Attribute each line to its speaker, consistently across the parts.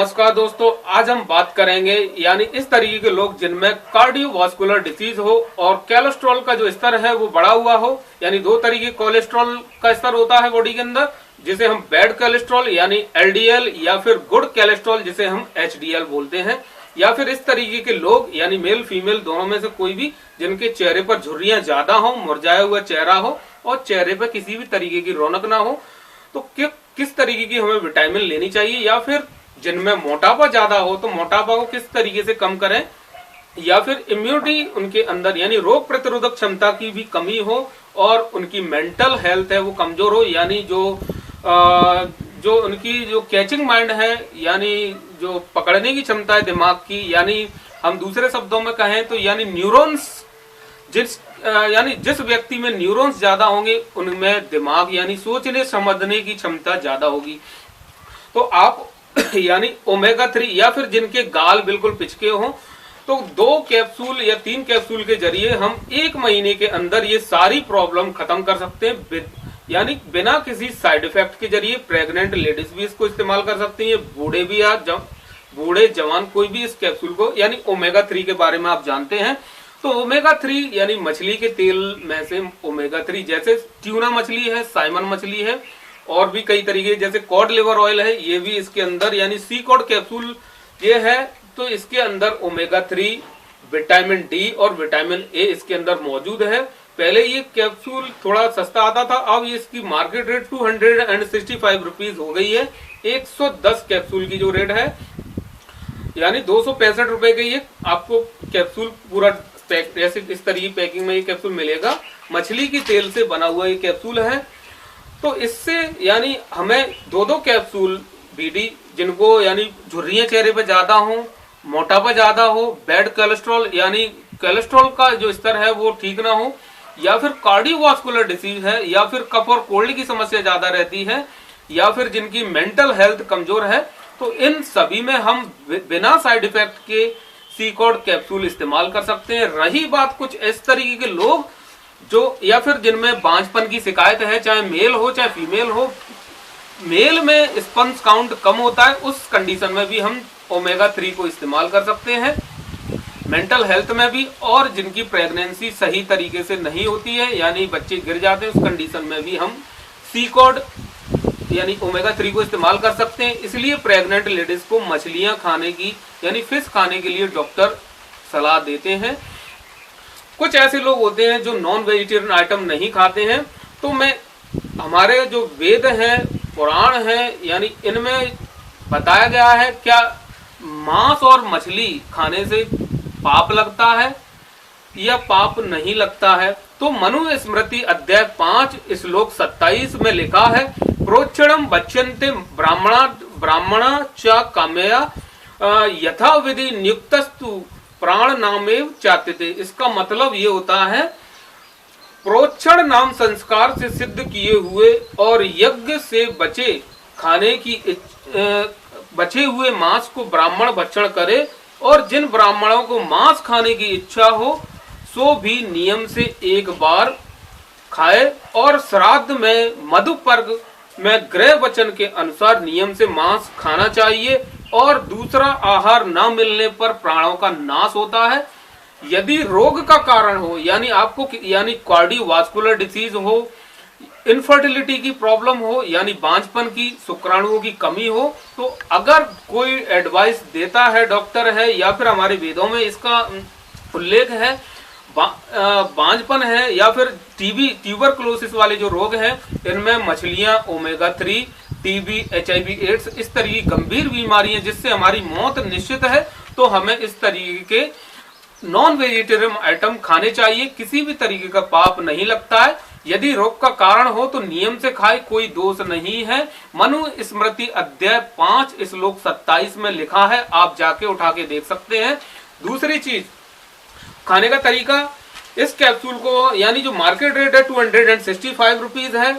Speaker 1: नमस्कार दोस्तों, आज हम बात करेंगे यानी इस तरीके के लोग जिनमें कार्डियोवास्कुलर डिसीज हो और कोलेस्ट्रॉल का जो स्तर है वो बढ़ा हुआ हो। यानी दो तरीके कोलेस्ट्रॉल का स्तर होता है बॉडी के अंदर, जिसे हम बैड कोलेस्ट्रॉल यानी एलडीएल या फिर गुड कोलेस्ट्रॉल जिसे हम एचडीएल बोलते हैं। या फिर इस तरीके के लोग यानी मेल फीमेल दोनों में से कोई भी जिनके चेहरे पर झुर्रियां ज्यादा हो, मुरझाया हुआ चेहरा हो और चेहरे पर किसी भी तरीके की रौनक ना हो। तो किस तरीके की हमें विटामिन लेनी चाहिए, या फिर जिनमें मोटापा ज्यादा हो तो मोटापा को किस तरीके से कम करें, या फिर इम्यूनिटी उनके अंदर यानी रोग प्रतिरोधक क्षमता की भी कमी हो और उनकी मेंटल हेल्थ है वो कमजोर हो, यानी जो उनकी जो कैचिंग माइंड है यानी जो पकड़ने की क्षमता है दिमाग की, यानी हम दूसरे शब्दों में कहें तो यानी न्यूरॉन्स जिस व्यक्ति में न्यूरॉन्स ज्यादा होंगे उनमें दिमाग यानी सोचने समझने की क्षमता ज्यादा होगी। तो आप यानी ओमेगा 3 या फिर जिनके गाल बिल्कुल पिचके हों तो 2 कैप्सूल या 3 कैप्सूल के जरिए हम 1 महीने के अंदर ये सारी प्रॉब्लम खत्म कर सकते हैं, यानी बिना किसी साइड इफेक्ट के जरिए। प्रेग्नेंट लेडीज भी इसको इस्तेमाल कर सकती हैं, बूढ़े भी या बूढ़े जवान कोई भी इस कैप्सूल को, यानी ओमेगा 3 के बारे में आप जानते हैं। तो ओमेगा 3 यानी मछली के तेल में से ओमेगा 3 जैसे ट्यूना मछली है, साइमन मछली है और भी कई तरीके जैसे कॉड लिवर ऑयल है, ये भी इसके अंदर यानी सी कॉड कैप्सूल ये है। तो इसके अंदर ओमेगा 3, विटामिन डी और विटामिन ए इसके अंदर मौजूद है। पहले ये कैप्सूल थोड़ा सस्ता आता था, अब इसकी मार्केट रेट 265 रुपीज हो गई है। 110 कैप्सूल की जो रेट है यानी 265 रुपए के ये आपको कैप्सूल पूरा जैसे इस तरीके पैकिंग में ये कैप्सूल मिलेगा। मछली की तेल से बना हुआ ये कैप्सूल है। तो इससे यानी हमें 2 कैप्सूल बीडी जिनको यानी झुर्रियां चेहरे पे ज्यादा हो, मोटापा ज्यादा हो, बैड कोलेस्ट्रॉल यानी कोलेस्ट्रॉल का जो स्तर है वो ठीक ना हो, या फिर कार्डियोवास्कुलर डिसीज है, या फिर कफ और कोल्ड की समस्या ज्यादा रहती है, या फिर जिनकी मेंटल हेल्थ कमजोर है, तो इन सभी में हम बिना साइड इफेक्ट के सी-कॉड कैप्सूल इस्तेमाल कर सकते हैं। रही बात कुछ इस तरीके के लोग जो या फिर जिनमें बांझपन की शिकायत है, चाहे मेल हो चाहे फीमेल हो, मेल में स्पर्म काउंट कम होता है, उस कंडीशन में भी हम ओमेगा 3 को इस्तेमाल कर सकते हैं। मेंटल हेल्थ में भी, और जिनकी प्रेगनेंसी सही तरीके से नहीं होती है यानी बच्चे गिर जाते हैं, उस कंडीशन में भी हम सी-कॉड यानी ओमेगा 3 को इस्तेमाल कर सकते हैं। इसलिए प्रेग्नेंट लेडीज को मछलियां खाने की यानी फिश खाने के लिए डॉक्टर सलाह देते हैं। कुछ ऐसे लोग होते हैं जो नॉन वेजिटेरियन आइटम नहीं खाते हैं, तो हमारे जो वेद हैं, पुराण हैं, यानी इनमें बताया गया है क्या मांस और मछली खाने से पाप लगता है या पाप नहीं लगता है। तो मनु स्मृति अध्याय 5 श्लोक 27 में लिखा है, प्रोक्षणम बच्चन्ते ब्राह्मणा च कामया यथा विधि नियुक्तस्तु प्राण नामेव चात्यते। इसका मतलब ये होता है प्रोक्षण नाम संस्कार से सिद्ध किए हुए और यज्ञ से बचे हुए मांस को ब्राह्मण भक्षण करे, और जिन ब्राह्मणों को मांस खाने की इच्छा हो सो भी नियम से एक बार खाए, और श्राद्ध में मधुपर्क में गृह वचन के अनुसार नियम से मांस खाना चाहिए, और दूसरा आहार न मिलने पर प्राणों का नाश होता है। यदि रोग का कारण हो यानी आपको यानी कार्डियोवास्कुलर डिसीज हो, इनफर्टिलिटी की प्रॉब्लम हो यानी बांझपन की, शुक्राणुओं की कमी हो, तो अगर कोई एडवाइस देता है डॉक्टर है या फिर हमारे वेदों में इसका उल्लेख है, बांझपन है या फिर टीबी ट्यूबरकुलोसिस वाले जो रोग हैं, इनमें मछलियां ओमेगा 3, टीबी, HIV, एड्स इस तरह की गंभीर बीमारियां जिससे हमारी मौत निश्चित है, तो हमें इस तरीके के नॉन वेजिटेरियन आइटम खाने चाहिए। किसी भी तरीके का पाप नहीं लगता है। यदि रोग का कारण हो तो नियम से खाए, कोई दोष नहीं है। मनु स्मृति अध्याय 5 श्लोक 27 में लिखा है, आप जाके उठा के देख सकते हैं। दूसरी चीज खाने का तरीका, इस कैप्सूल को यानी जो मार्केट रेट है 265 रुपीज है।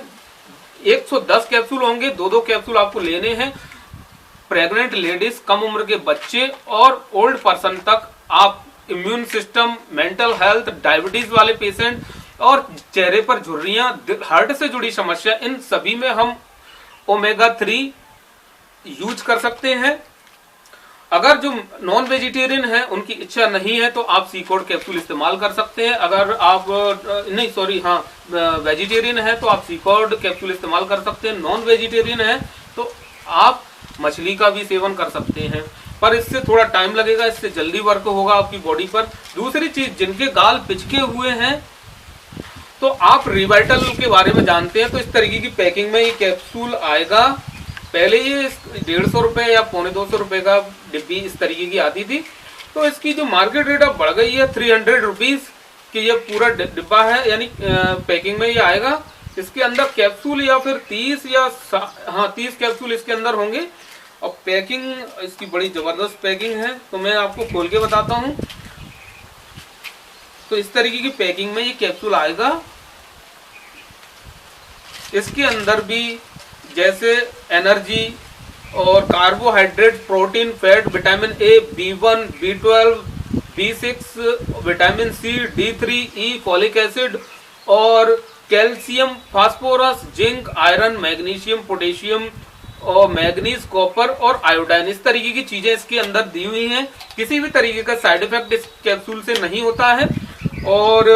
Speaker 1: 110 कैप्सूल होंगे, 2 कैप्सूल आपको लेने हैं। प्रेग्नेंट लेडीज, कम उम्र के बच्चे और ओल्ड पर्सन तक, आप immune system, mental health, diabetes वाले पेशेंट और चेहरे पर झुर्रियां, हार्ट से जुड़ी समस्या, इन सभी में हम ओमेगा 3 यूज कर सकते हैं। अगर जो नॉन वेजिटेरियन है उनकी इच्छा नहीं है तो आप सीकोड कैप्सूल इस्तेमाल कर सकते हैं। अगर आप नहीं सॉरी हाँ वेजिटेरियन है तो आप सीकोड कैप्सूल इस्तेमाल कर सकते हैं। नॉन वेजिटेरियन है तो आप मछली का भी सेवन कर सकते हैं, पर इससे थोड़ा टाइम लगेगा, इससे जल्दी वर्क होगा आपकी बॉडी पर। दूसरी चीज, जिनके गाल पिचके हुए हैं तो आप रिवाइटल के बारे में जानते हैं, तो इस तरीके की पैकिंग में ये कैप्सूल आएगा। पहले ये 150 रुपए या ₹250 का डिब्बी इस तरीके की आती थी, तो इसकी जो मार्केट रेट अब बढ़ गई है 300 रुपीज की ये पूरा डिब्बा है, यानी पैकिंग में ये आएगा। इसके अंदर कैप्सूल या फिर 30 कैप्सूल इसके अंदर होंगे। और पैकिंग इसकी बड़ी जबरदस्त पैकिंग है, तो मैं आपको खोल के बताता हूं। तो इस तरीके की पैकिंग में ये कैप्सूल आएगा। इसके अंदर भी जैसे एनर्जी और carbohydrate, protein, fat, vitamin A, B1, B12, B6, vitamin C, D3, E, folic acid और calcium, phosphorus, zinc, iron, magnesium, potassium और मैग्नीज, कॉपर और आयोडाइन, इस तरीके की चीजें इसके अंदर दी हुई हैं। किसी भी तरीके का साइड इफेक्ट इस कैप्सूल से नहीं होता है। और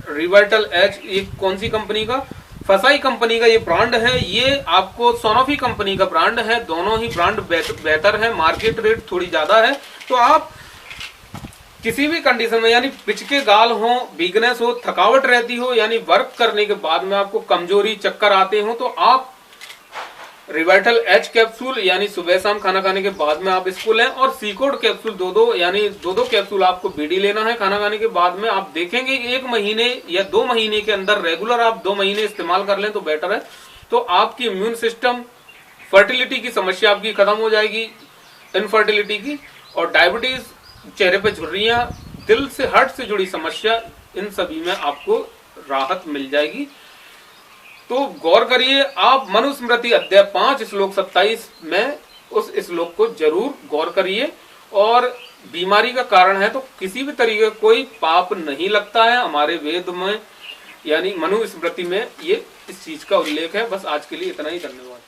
Speaker 1: रिवाइटल एच, ये कौन सी कंपनी का? फसाई कंपनी का ये ब्रांड है। ये आपको सोनोफी कंपनी का ब्रांड है। दोनों ही ब्रांड बेहतर है, मार्केट रेट थोड़ी ज्यादा है। तो आप किसी भी कंडीशन में, यानी पिचके गाल हो, वीकनेस हो, थकावट रहती हो, यानी वर्क करने के बाद में आपको कमजोरी, चक्कर आते हो, तो आप रिवाइटल एच कैप्सूल यानी सुबह शाम खाना खाने के बाद में आप इसको लें। और सीकोड कैप्सूल दो कैप्सूल आपको बीडी लेना है खाना खाने के बाद में। आप देखेंगे 1 महीने या 2 महीने के अंदर, रेगुलर आप 2 महीने इस्तेमाल कर लें तो बेटर है। तो आपकी इम्यून सिस्टम, फर्टिलिटी की समस्या आपकी खत्म हो जाएगी, इनफर्टिलिटी की, और डायबिटीज, चेहरे पे झुर्रियां, दिल से हार्ट से जुड़ी समस्या, इन सभी में आपको राहत मिल जाएगी। तो गौर करिए आप, मनुस्मृति अध्याय 5 श्लोक 27 में उस श्लोक को जरूर गौर करिए। और बीमारी का कारण है तो किसी भी तरीके का कोई पाप नहीं लगता है। हमारे वेद में यानी मनुस्मृति में ये इस चीज का उल्लेख है। बस आज के लिए इतना ही, धन्यवाद।